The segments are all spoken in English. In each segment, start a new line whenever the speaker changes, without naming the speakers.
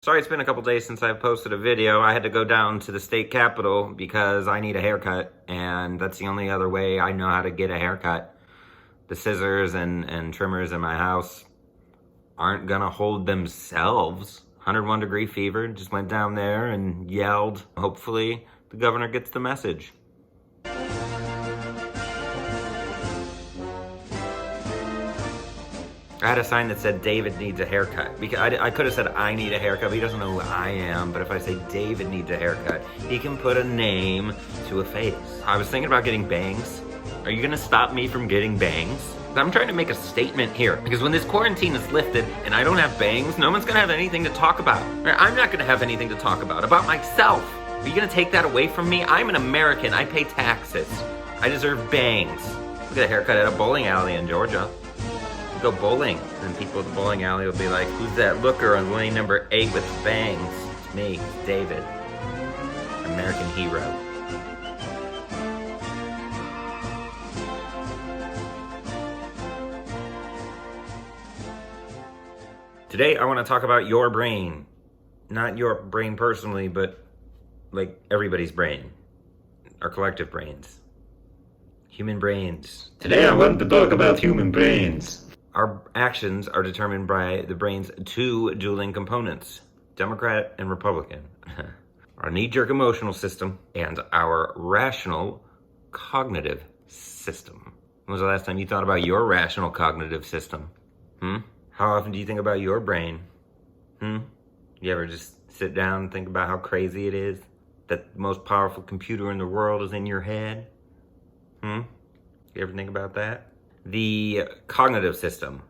Sorry, it's been a couple days since I posted a video. I had to go down to the state capitol because I need a haircut, and that's the only other way I know how to get a haircut. The scissors and trimmers in my house aren't gonna hold themselves. 101 degree fever, just went down there and yelled. Hopefully the governor gets the message. I had a sign that said David needs a haircut. Because I could have said I need a haircut, but he doesn't know who I am. But if I say David needs a haircut, he can put a name to a face. I was thinking about getting bangs. Are you gonna stop me from getting bangs? I'm trying to make a statement here, because when this quarantine is lifted and I don't have bangs, no one's gonna have anything to talk about. I'm not gonna have anything to talk about myself. Are you gonna take that away from me? I'm an American, I pay taxes. I deserve bangs. I'll get a haircut at a bowling alley in Georgia. Go bowling, and people at the bowling alley will be like, who's that looker on lane number 8 with bangs? It's me, David. American hero. Today I want to talk about your brain. Not your brain personally, but like everybody's brain. Our collective brains. Human brains.
Today I want to talk about human brains.
Our actions are determined by the brain's two dueling components, Democrat and Republican. Our knee-jerk emotional system and our rational cognitive system. When was the last time you thought about your rational cognitive system? How often do you think about your brain? You ever just sit down and think about how crazy it is that the most powerful computer in the world is in your head? You ever think about that? The cognitive system,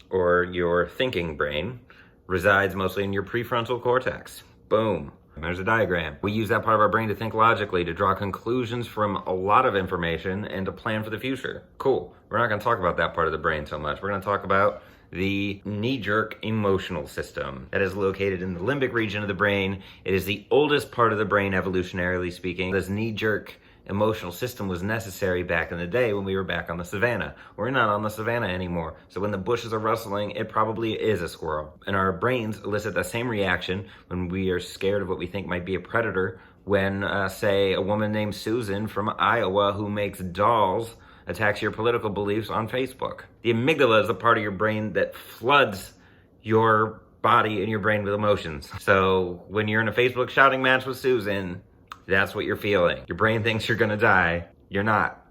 or your thinking brain, resides mostly in your prefrontal cortex. Boom. There's a diagram. We use that part of our brain to think logically, to draw conclusions from a lot of information, and to plan for the future. Cool. We're not going to talk about that part of the brain so much. We're going to talk about the knee-jerk emotional system that is located in the limbic region of the brain. It is the oldest part of the brain, evolutionarily speaking. This knee-jerk emotional system was necessary back in the day when we were back on the savannah. We're not on the savannah anymore. So when the bushes are rustling, it probably is a squirrel. And our brains elicit the same reaction when we are scared of what we think might be a predator when, say, a woman named Susan from Iowa who makes dolls attacks your political beliefs on Facebook. The amygdala is the part of your brain that floods your body and your brain with emotions. So when you're in a Facebook shouting match with Susan, that's what you're feeling. Your brain thinks you're gonna die. You're not.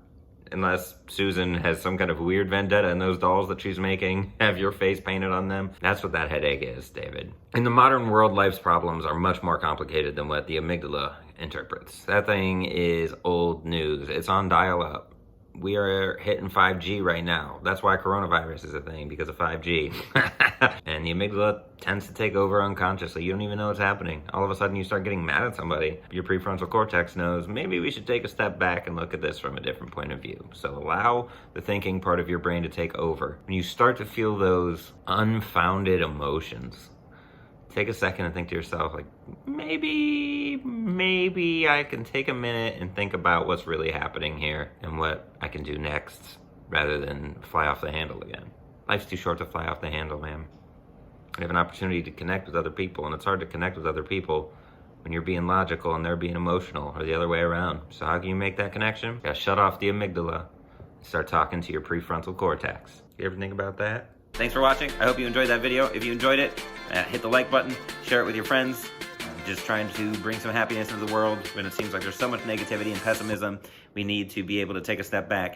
Unless Susan has some kind of weird vendetta and those dolls that she's making have your face painted on them. That's what that headache is, David. In the modern world, life's problems are much more complicated than what the amygdala interprets. That thing is old news. It's on dial-up. We are hitting 5G right now. That's why coronavirus is a thing, because of 5G. And the amygdala tends to take over unconsciously. You don't even know what's happening. All of a sudden you start getting mad at somebody. Your prefrontal cortex knows, maybe we should take a step back and look at this from a different point of view. So allow the thinking part of your brain to take over. When you start to feel those unfounded emotions, take a second and think to yourself, like, maybe I can take a minute and think about what's really happening here and what I can do next rather than fly off the handle again. Life's too short to fly off the handle, man. You have an opportunity to connect with other people, and it's hard to connect with other people when you're being logical and they're being emotional, or the other way around. So how can you make that connection? You gotta shut off the amygdala and start talking to your prefrontal cortex. You ever think about that? Thanks for watching. I hope you enjoyed that video. If you enjoyed it, hit the like button, share it with your friends. I'm just trying to bring some happiness into the world when it seems like there's so much negativity and pessimism. We need to be able to take a step back.